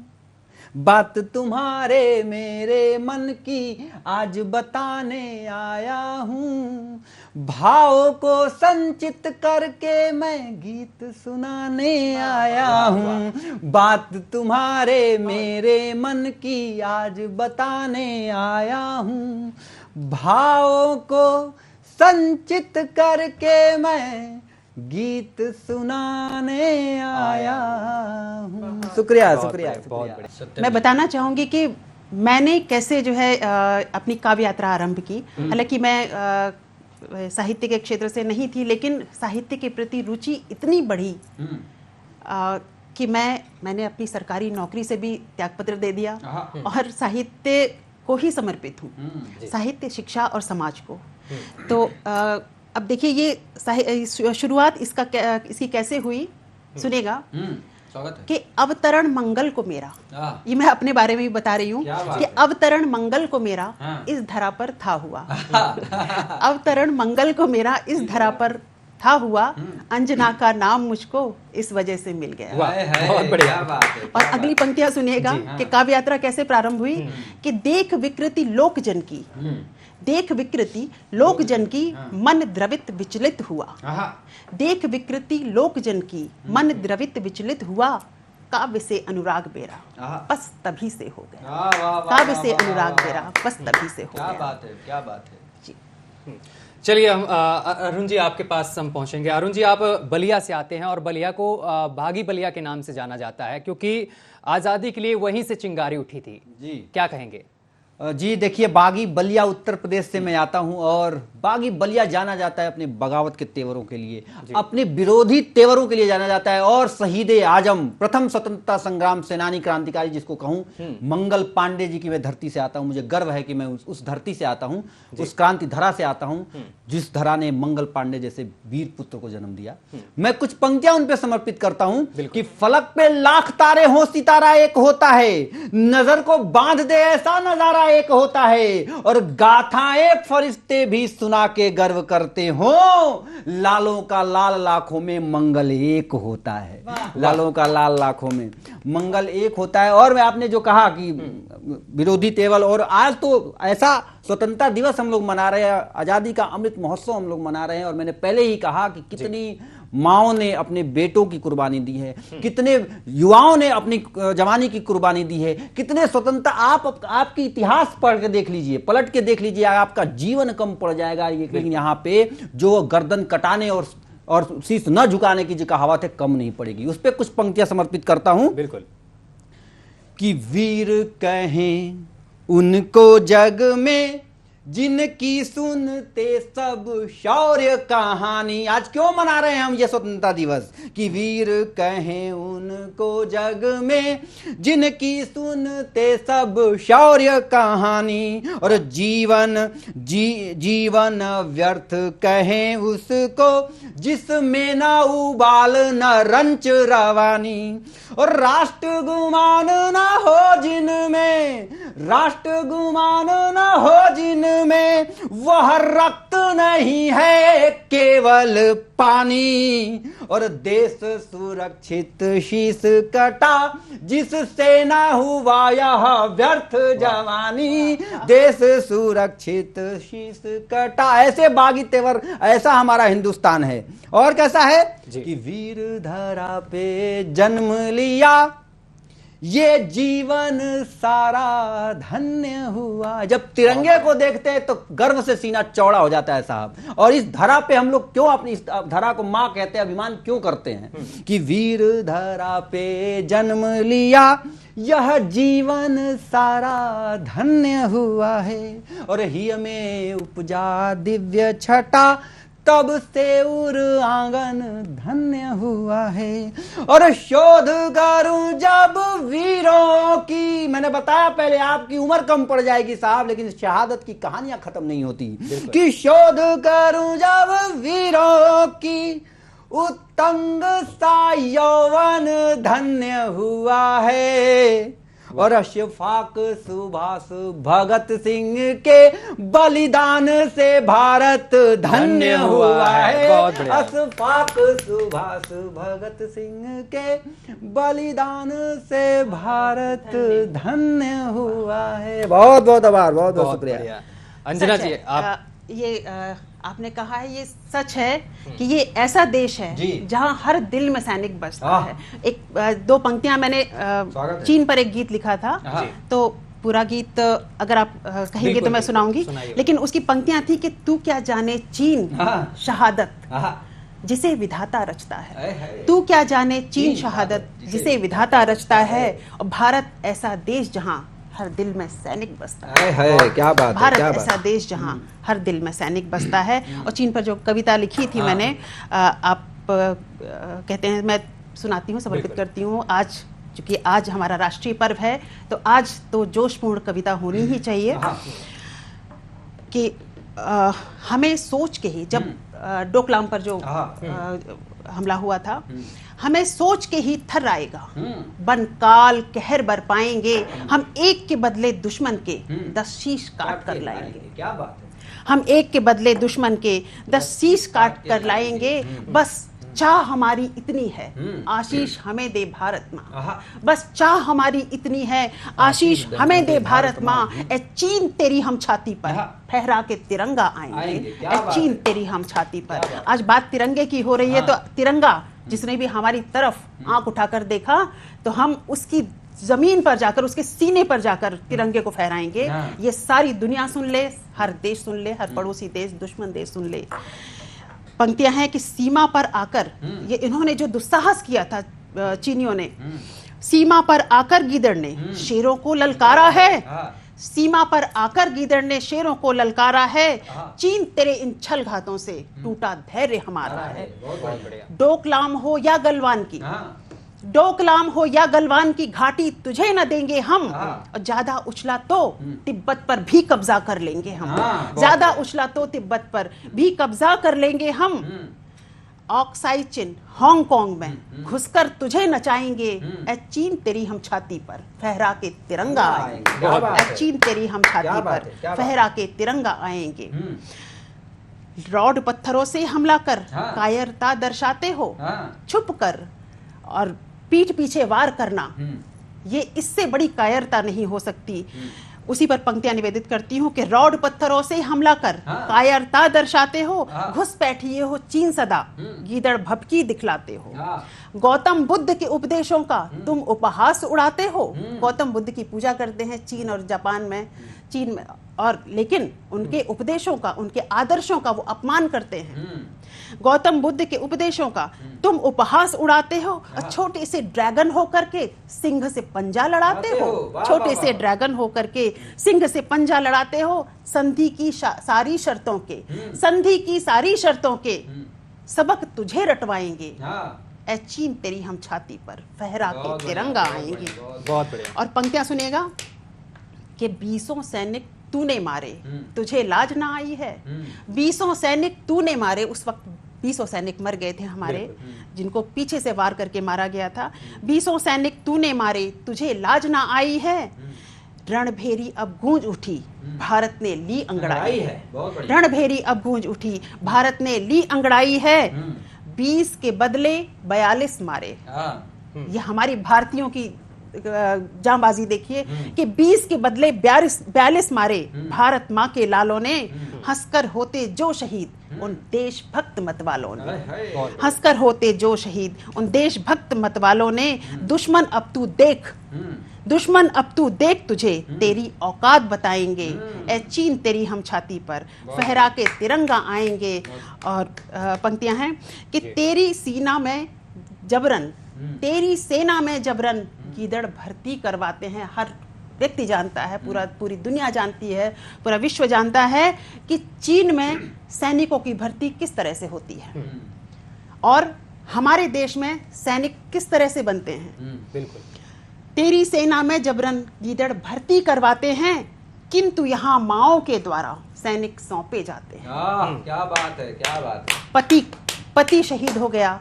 बात तुम्हारे मेरे मन की आज बताने आया हूँ, भाव को संचित करके मैं गीत सुनाने आया हूँ, बात तुम्हारे मेरे मन की आज बताने आया हूँ, भाव को संचित करके मैं गीत सुनाने आया हूँ। शुक्रिया शुक्रिया शुक्रिया। मैं बताना चाहूंगी कि मैंने कैसे जो है अपनी काव्य यात्रा आरंभ की। हालांकि मैं साहित्य के क्षेत्र से नहीं थी, लेकिन साहित्य के प्रति रुचि इतनी बढ़ी कि मैंने अपनी सरकारी नौकरी से भी त्यागपत्र दे दिया और साहित्य को ही समर्पित हूँ, साहित्य, शिक्षा और समाज को। तो अब देखिए ये शुरुआत इसकी कैसे हुई, सुनेगा। स्वागत है। कि अवतरण मंगल को मेरा, ये मैं अपने बारे में भी बता रही हूँ कि अवतरण मंगल को मेरा इस धरा पर था हुआ, अवतरण मंगल को मेरा इस धरा पर था हुआ, अंजना का नाम मुझको इस वजह से मिल गया। बहुत बढ़िया बात है। और अगली पंक्तियां सुनिएगा कि काव्य यात्रा कैसे प्रारंभ हुई। कि देख विकृति लोकजन की, देख विकृति लोकजन की मन द्रवित विचलित हुआ, देख विकृति लोकजन की मन द्रवित विचलित हुआ, काव्य से अनुराग बेरा बस तभी से हो गया, काव्य से अनुराग बेरा बस तभी से हो गया। क्या बात है, क्या बात है जी। चलिए हम अरुण जी आपके पास हम पहुंचेंगे। अरुण जी आप बलिया से आते हैं और बलिया को बागी बलिया के नाम से जाना जाता है क्योंकि आज़ादी के लिए वहीं से चिंगारी उठी थी जी। क्या कहेंगे? जी देखिए, बागी बलिया उत्तर प्रदेश से मैं आता हूं और बागी बलिया जाना जाता है अपने बगावत के तेवरों के लिए, अपने विरोधी तेवरों के लिए जाना जाता है। और शहीद आजम, प्रथम स्वतंत्रता संग्राम सेनानी क्रांतिकारी जिसको कहूं, मंगल पांडे जी की मैं धरती से आता हूं। मुझे गर्व है कि मैं उस धरती से आता हूं, उस क्रांति धरा से आता हूं जिस धरा ने मंगल पांडे जैसे वीर पुत्र को जन्म दिया। मैं कुछ पंक्तियां उन पे समर्पित करता हूं कि फलक पे लाख तारे हों, सितारा एक होता है, नजर को बांध दे ऐसा नजारा एक होता है, और गाथाएं फरिश्ते भी सुना के गर्व करते हो, लालों का लाल लाखों में मंगल एक होता है। लालों का लाल लाखों में मंगल एक होता है। और मैं आपने जो कहा कि विरोधी तेवल, और आज तो ऐसा स्वतंत्रता दिवस हम लोग मना रहे हैं, आजादी का अमृत महोत्सव हम लोग मना रहे हैं। और मैंने पहले ही कहा कि कितनी माओ ने अपने बेटों की कुर्बानी दी है, कितने युवाओं ने अपनी जवानी की कुर्बानी दी है, कितने स्वतंत्रता। आपकी इतिहास पढ़ के देख लीजिए, पलट के देख लीजिए, आपका जीवन कम पड़ जाएगा। लेकिन यहाँ पे जो गर्दन कटाने और शीश न झुकाने की जो कहावत है, कम नहीं पड़ेगी। उस पर कुछ पंक्तियां समर्पित करता हूं। बिल्कुल। कि वीर कहें उनको जग में जिनकी सुनते सब शौर्य कहानी। आज क्यों मना रहे हैं हम ये स्वतंत्रता दिवस? कि वीर कहें उनको जग में जिनकी सुनते सब शौर्य कहानी, और जीवन व्यर्थ कहें उसको जिसमें न उबाल न रंच रवानी, और राष्ट्र गुमान न हो जिनमें, राष्ट्र गुमान न हो जिनमें वह रक्त नहीं है केवल पानी, और देश सुरक्षित शीश कटा जिससे ना हुआ यह व्यर्थ जवानी, देश सुरक्षित शीश कटा। ऐसे बागी तेवर, ऐसा हमारा हिंदुस्तान है। और कैसा है कि वीर धरा पे जन्म लिया, ये जीवन सारा धन्य हुआ। जब तिरंगे को देखते हैं तो गर्व से सीना चौड़ा हो जाता है साहब। और इस धरा पे हम लोग क्यों अपनी इस धरा को मां कहते हैं, अभिमान क्यों करते हैं? कि वीर धरा पे जन्म लिया, यह जीवन सारा धन्य हुआ है, और ही में उपजा दिव्य छटा, तब से उर आंगन धन्य हुआ है। और शोध करूं जब वीरों की, मैंने बताया पहले आपकी उम्र कम पड़ जाएगी साहब, लेकिन शहादत की कहानियां खत्म नहीं होती। कि शोध करूं जब वीरों की, उत्तंग सा यौवन धन्य हुआ है, और अशफाक सुभाष भगत सिंह के बलिदान से भारत धन्य हुआ है। अशफाक सुभाष भगत सिंह के बलिदान से भारत धन्य हुआ है। बहुत बहुत आभार, बहुत बहुत शुक्रिया। अंजना जी, आप आपने कहा है, ये सच है कि ये ऐसा देश है जहां हर दिल में सैनिक बसता है। एक दो पंक्तियां मैंने चीन पर एक गीत लिखा था, तो पूरा गीत अगर आप कहेंगे तो मैं सुनाऊंगी, लेकिन उसकी पंक्तियां थी कि तू क्या जाने चीन शहादत जिसे विधाता रचता है, तू क्या जाने चीन शहादत जिसे विधाता रचता है, और भारत ऐसा देश जहां हर दिल में सैनिक बसता है। क्या बात भारत है, ऐसा देश जहां हर दिल में सैनिक बसता है। और चीन पर जो कविता लिखी थी मैंने, आप कहते हैं, मैं सुनाती हूँ, समर्पित करती हूँ। आज चूंकि आज हमारा राष्ट्रीय पर्व है, तो आज तो जोशपूर्ण कविता होनी ही चाहिए। कि हमें सोच के ही, जब डोकलाम पर जो हमला हुआ था, हमें सोच के ही थर आएगा, बन काल कहर बर पाएंगे, हम एक के बदले दुश्मन के 10 शीश काट कर लाएंगे। क्या बात है। हम एक के बदले दुश्मन के 10 शीश काट कर लाएंगे, बस चाह हमारी इतनी है, आशीष हमें दे भारत माँ। बस चाह हमारी इतनी है, आशीष हमें दे भारत माँ। ए चीन तेरी हम छाती पर फहरा के तिरंगा आएंगे, ए चीन तेरी हम छाती पर। आज बात तिरंगे की हो रही है, तो तिरंगा जिसने भी हमारी तरफ आंख उठाकर देखा, तो हम उसकी जमीन पर जाकर, उसके सीने पर जाकर तिरंगे को फहराएंगे। ये सारी दुनिया सुन ले, हर देश सुन ले, हर पड़ोसी देश, दुश्मन देश सुन ले। पंक्तियां हैं कि सीमा पर आकर, ये इन्होंने जो दुस्साहस किया था चीनियों ने, सीमा पर आकर गीदड़ ने शेरों को ललकारा है, सीमा पर आकर गीदड़ ने शेरों को ललकारा है, चीन तेरे इन छल घातों से टूटा धैर्य हमारा है। डोकलाम हो या गलवान की, डोकलाम हो या गलवान की घाटी तुझे न देंगे हम, और ज्यादा उछला तो तिब्बत पर भी कब्जा कर लेंगे हम, ज्यादा उछला तो तिब्बत पर भी कब्जा कर लेंगे हम। ऑक्साई चिन हांगकांग में घुसकर तुझे नचाएंगे, ए चीन तेरी हम छाती पर फहरा के तिरंगा आएंगे, ए चीन तेरी हम छाती पर फहरा के तिरंगा आएंगे। रॉड पत्थरों से हमला कर कायरता दर्शाते हो, छुप कर और पीठ पीछे वार करना, ये इससे बड़ी कायरता नहीं हो सकती। उसी पर पंक्तियां निवेदित करती हूँ कि रॉड पत्थरों से हमला कर कायरता दर्शाते हो, घुस बैठिए हो चीन सदा गीदड़ भभकी दिखलाते हो। गौतम बुद्ध के उपदेशों का तुम उपहास उड़ाते हो। गौतम बुद्ध की पूजा करते हैं चीन और जापान में, चीन में, और लेकिन उनके उपदेशों का, उनके आदर्शों का वो अपमान करते हैं। गौतम बुद्ध के उपदेशों का तुम उपहास उड़ाते हो, और छोटे से ड्रैगन होकर के सिंह से पंजा लड़ाते हो, छोटे से ड्रैगन होकर के सिंह से पंजा लड़ाते हो। संधि की सारी शर्तों के, संधि की सारी शर्तों के सबक तुझे रटवाएंगे, ए चीन तेरी हम छाती पर फहरा के तिरंगा आएंगे। बहुत बढ़िया। और पंक्तियां सुनेगा कि 20 सैनिक तूने मारे, तुझे लाज ना आई है। 20 सैनिक तूने मारे, उस वक्त 20 सैनिक मर गए थे हमारे, जिनको पीछे से वार करके मारा गया था। 20 सैनिक तूने मारे, तुझे लाज ना आई है। रणभेरी अब गूंज उठी, भारत ने ली अंगड़ाई है। रणभेरी अब गूंज उठी, भारत ने ली अंगड़ाई है। 20 के बदले 42 मारे। ये हमारी भारतीयों की जांबाजी देखिए कि 20 के बदले 42 मारे। भारत माँ के लालों ने हंसकर होते जो शहीद उन देशभक्त मतवालों ने, हंसकर होते जो शहीद उन देशभक्त मतवालों ने। दुश्मन अब तू देख, दुश्मन अब तू देख, तुझे तेरी औकात बताएंगे, ए चीन तेरी हम छाती पर फहरा के तिरंगा आएंगे। और पंक्तियां हैं कि तेरी सीना में जबरन, तेरी सेना में जबरन गीदड़ भर्ती करवाते हैं। हर व्यक्ति जानता है, पूरी दुनिया जानती है, पूरा विश्व जानता है कि चीन में सैनिकों की भर्ती किस तरह से होती है और हमारे देश में सैनिक किस तरह से बनते हैं। बिल्कुल। तेरी सेना में जबरन गीदड़ भर्ती करवाते हैं, किंतु यहाँ माओ के द्वारा सैनिक सौंपे जाते हैं। क्या बात है, क्या बात है। पति शहीद हो गया,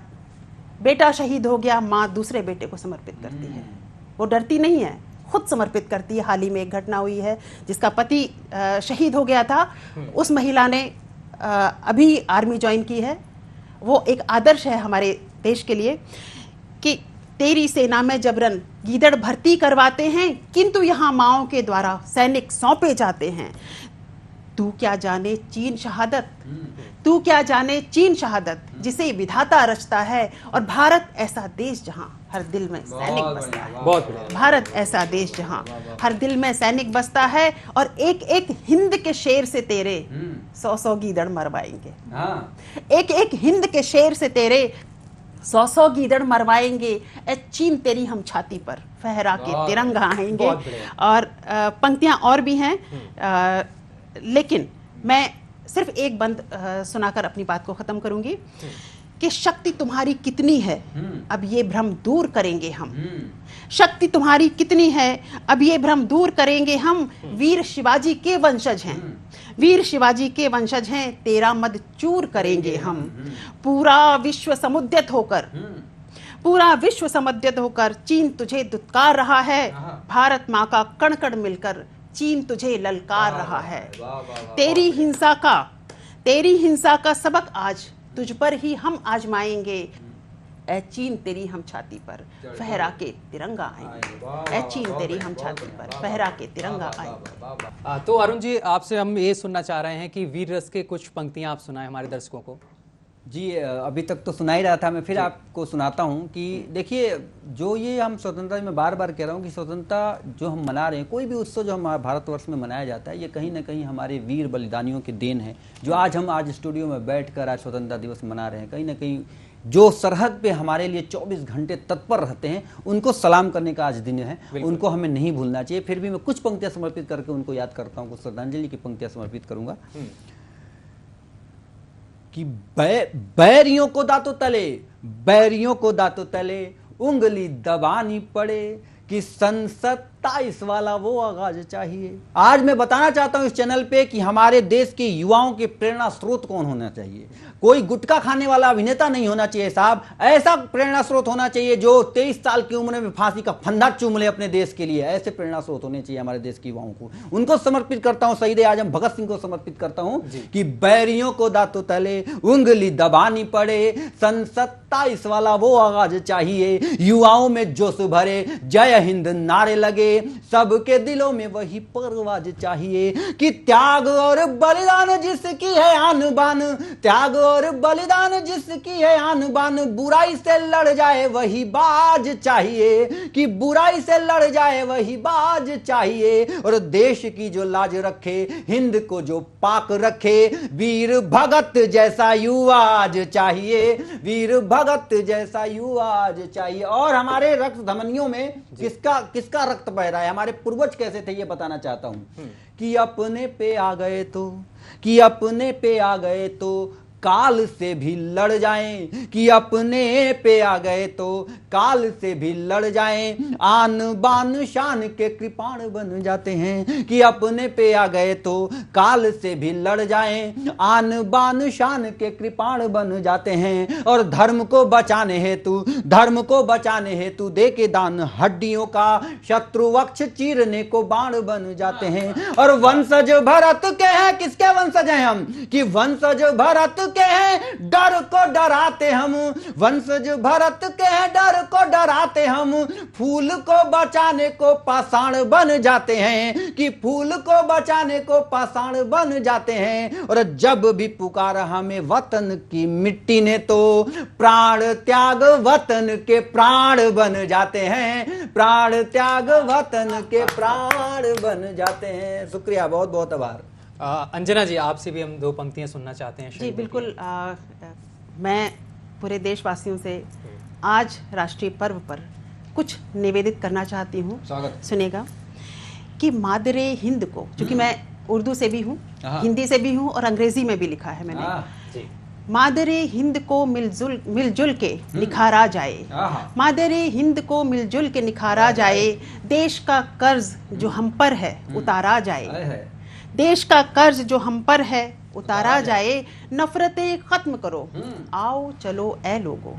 बेटा शहीद हो गया, माँ दूसरे बेटे को समर्पित करती है। वो डरती नहीं है, खुद समर्पित करती है। हाल ही में एक घटना हुई है जिसका पति शहीद हो गया था। उस महिला ने अभी आर्मी ज्वाइन की है। वो एक आदर्श है हमारे देश के लिए कि तेरी सेना में जबरन गीदड़ भर्ती करवाते हैं, किंतु यहाँ माओ के द्वारा सैनिक सौंपे जाते हैं। तू क्या जाने चीन शहादत, तू क्या जाने चीन शहादत, जिसे विधाता रचता है। और भारत ऐसा देश जहां हर दिल में सैनिक बसता है। बहुत बढ़िया। भारत ऐसा देश जहां हर दिल में सैनिक बसता है। और एक एक हिंद के शेर से तेरे 100 गीदड़ मरवाएंगे। एक एक हिंद के शेर से तेरे 100 गीदड़ मरवाएंगे, ए चीन तेरी हम छाती पर फहरा के तिरंगा आएंगे। और पंक्तियां और भी हैं, लेकिन मैं सिर्फ एक बंद सुनाकर अपनी बात को खत्म करूंगी कि शक्ति तुम्हारी कितनी है, अब ये भ्रम दूर करेंगे हम। शक्ति तुम्हारी कितनी है, अब ये भ्रम दूर करेंगे हम। वीर शिवाजी के वंशज हैं, वीर शिवाजी के वंशज हैं, तेरा मद चूर करेंगे हम। पूरा विश्व समुद्यत होकर, पूरा विश्व समुद्यत होकर चीन तुझे दुत्कार रहा है। भारत माँ का कण कण मिलकर चीन तुझे ललकार रहा है। तेरी हिंसा का सबक आज तुझ पर ही हम आजमाएंगे, ए चीन तेरी हम छाती पर फहरा के तिरंगा आएंगे, ए चीन तेरी हम छाती पर फहरा के तिरंगा आएंगे। तो अरुण जी, आपसे हम ये सुनना चाह रहे हैं कि वीर रस के कुछ पंक्तियां आप सुनाएं हमारे दर्शकों को। जी, अभी तक तो सुना ही रहा था, मैं फिर आपको सुनाता हूँ कि देखिए, जो ये हम स्वतंत्रता, मैं बार बार कह रहा हूँ कि स्वतंत्रता जो हम मना रहे हैं, कोई भी उत्सव जो हमारे भारतवर्ष में मनाया जाता है, ये कहीं ना कहीं हमारे वीर बलिदानियों की देन है। जो आज हम स्टूडियो में बैठकर आज स्वतंत्रता दिवस मना रहे हैं, कहीं ना कहीं जो सरहद पे हमारे लिए 24 घंटे तत्पर रहते हैं, उनको सलाम करने का आज दिन है। उनको हमें नहीं भूलना चाहिए। फिर भी मैं कुछ पंक्तियां समर्पित करके उनको याद करता हूं, कुछ श्रद्धांजलि की पंक्तियां समर्पित करूंगा कि बैरियों को दांतों तले, बैरियों को दांतों तले उंगली दबानी पड़े कि सन 27 वाला वो आगाज चाहिए। आज मैं बताना चाहता हूं इस चैनल पे कि हमारे देश के युवाओं के प्रेरणा स्रोत कौन होना चाहिए। कोई गुटखा खाने वाला अभिनेता नहीं होना चाहिए साहब। ऐसा प्रेरणा स्रोत होना चाहिए जो 23 साल की उम्र में फांसी का फंदा चूम ले अपने देश के लिए। ऐसे प्रेरणा स्रोत होने चाहिए हमारे देश के युवाओं को। उनको समर्पित करता हूं, शहीद आजम भगत सिंह को समर्पित करता हूं कि बैरियों को दांतों तले उंगली दबानी पड़े, सन 27 वाला वो आगाज चाहिए। युवाओं में जोश भरे जय हिंद नारे लगे, सबके दिलों में वही परवाज चाहिए कि त्याग और बलिदान जिसकी है आन बान, त्याग और बलिदान जिसकी है आन बान, बुराई से लड़ जाए वही बाज चाहिए कि बुराई से लड़ जाए वही बाज चाहिए। और देश की जो लाज रखे, हिंद को जो पाक रखे, वीर भगत जैसा युवाज चाहिए, वीर भगत जैसा युवाज चाहिए। और हमारे रक्त धमनियों में किसका रक्त बह रहा है, हमारे पूर्वज कैसे थे, ये बताना चाहता हूं कि अपने पे आ गए तो, कि अपने पे आ गए तो काल से भी लड़ जाएं, कि अपने पे आ गए तो काल से भी लड़ जाएं, आन बान शान के कृपाण बन जाते हैं। कि अपने पे आ गए तो काल से भी लड़ जाएं, आन बान शान के कृपाण बन जाते हैं। और धर्म को बचाने हेतु, धर्म को बचाने हेतु दे के दान हड्डियों का, शत्रु वक्ष चीरने को बाण बन जाते हैं। और वंशज भरत के हैं, किसके वंशज हैं हम, कि वंशज भरत के हैं डर को डराते हम, वंशज भरत के हैं डर को डराते हम, फूल को बचाने को पाषाण बन जाते हैं, कि फूल को बचाने को पाषाण बन जाते हैं। और जब भी पुकारा हमें वतन की मिट्टी ने तो प्राण त्याग वतन के प्राण बन जाते हैं, प्राण त्याग वतन के प्राण बन जाते हैं। शुक्रिया, बहुत बहुत आभार। अंजना जी, आपसे भी हम दो पंक्तियां सुनना चाहते हैं। जी बिल्कुल। मैं पूरे देशवासियों से आज राष्ट्रीय पर्व पर कुछ निवेदित करना चाहती हूँ। सुनेगा कि मादरे हिंद को, क्योंकि मैं उर्दू से भी हूँ, हिंदी से भी हूँ और अंग्रेजी में भी लिखा है मैंने। मादरे हिंद को मिलजुल के निखारा जाए, मादरे हिंद को मिलजुल के निखारा जाए, देश का कर्ज जो हम पर है उतारा जाए, देश का कर्ज जो हम पर है उतारा जाए। नफरतें खत्म करो आओ चलो ए लोगो,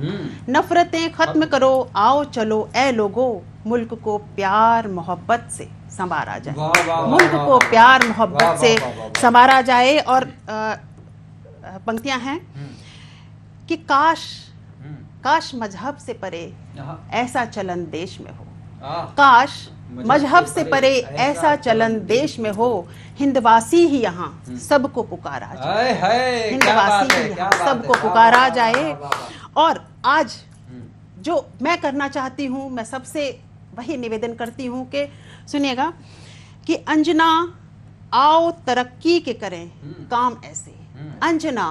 नफरतें खत्म करो आओ चलो ए लोगो, मुल्क को प्यार मोहब्बत से संवारा जाए, मुल्क को प्यार मोहब्बत से संवारा जाए। और पंक्तियां हैं कि काश मजहब से परे ऐसा चलन देश में हो, काश मजहब से परे ऐसा चलन देश में हो, हिंदवासी ही यहाँ सबको पुकारा जाए, हिंदवासी ही यहाँ सबको पुकारा जाए। और आज जो मैं करना चाहती हूँ, मैं सबसे वही निवेदन करती हूँ कि सुनिएगा कि अंजना आओ तरक्की के करें काम ऐसे, अंजना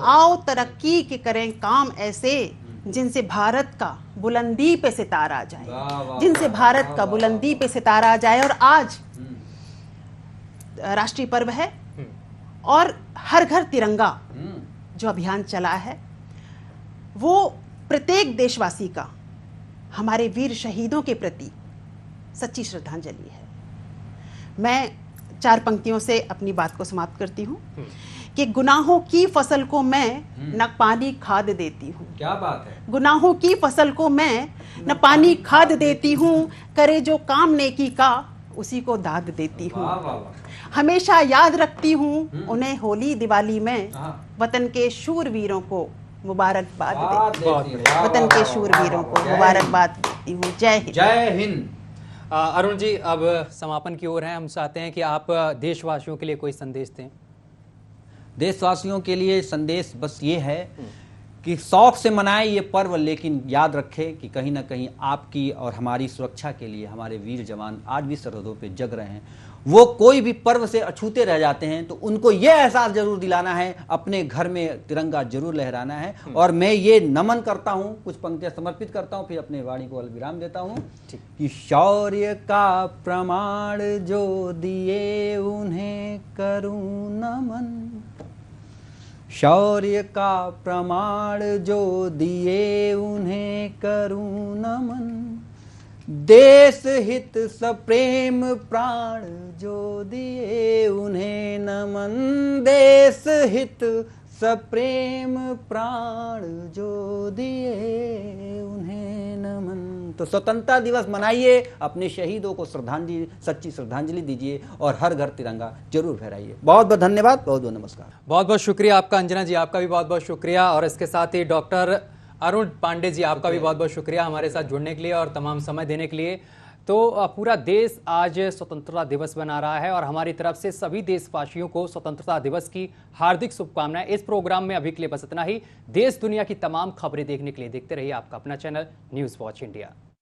आओ तरक्की के करें काम ऐसे, जिनसे भारत का बुलंदी पे सितारा जाए, जिनसे भारत का बुलंदी पे सितारा जाए। और आज राष्ट्रीय पर्व है और हर घर तिरंगा जो अभियान चला है, वो प्रत्येक देशवासी का हमारे वीर शहीदों के प्रति सच्ची श्रद्धांजलि है। मैं 4 पंक्तियों से अपनी बात को समाप्त करती हूँ कि गुनाहों की फसल को मैं न पानी खाद देती हूँ, क्या बात है, गुनाहों की फसल को मैं न पानी खाद देती हूँ, करे जो काम नेकी का उसी को दाद देती हूँ। हमेशा याद रखती हूँ उन्हें होली दिवाली में, वतन के शूरवीरों को मुबारकबाद देती हूँ, वतन के शूरवीरों को मुबारकबाद देती हूँ। जय हिंद। जय हिंद। अरुण जी, अब समापन की ओर हैं, हम चाहते हैं कि आप देशवासियों के लिए कोई संदेश दें। देशवासियों के लिए संदेश बस ये है कि शौक से मनाएं ये पर्व, लेकिन याद रखें कि कहीं ना कहीं आपकी और हमारी सुरक्षा के लिए हमारे वीर जवान आज भी सरहदों पे जग रहे हैं वो कोई भी पर्व से अछूते रह जाते हैं, तो उनको ये एहसास जरूर दिलाना है, अपने घर में तिरंगा जरूर लहराना है। और मैं ये नमन करता हूं, कुछ पंक्तियां समर्पित करता हूं, फिर अपने वाणी को विराम देता हूं कि शौर्य का प्रमाण जो दिए उन्हें करूं नमन, शौर्य का प्रमाण जो दिए उन्हें करूं नमन, देश हित सप्रेम प्राण जो दिए उन्हें नमन, देश हित सप्रेम प्राण जो दिए उन्हें नमन। तो स्वतंत्रता दिवस मनाइए, अपने शहीदों को श्रद्धांजलि, सच्ची श्रद्धांजलि दीजिए और हर घर तिरंगा जरूर फहराइए। बहुत बहुत धन्यवाद, बहुत बहुत नमस्कार। बहुत बहुत शुक्रिया आपका अंजना जी, आपका भी बहुत बहुत शुक्रिया। और इसके साथ ही डॉक्टर अरुण पांडे जी, आपका भी बहुत बहुत शुक्रिया हमारे साथ जुड़ने के लिए और तमाम समय देने के लिए। तो पूरा देश आज स्वतंत्रता दिवस मना रहा है और हमारी तरफ से सभी देशवासियों को स्वतंत्रता दिवस की हार्दिक शुभकामनाएं। इस प्रोग्राम में अभी के लिए बस इतना ही। देश दुनिया की तमाम खबरें देखने के लिए देखते रहिए आपका अपना चैनल न्यूज़ वॉच इंडिया।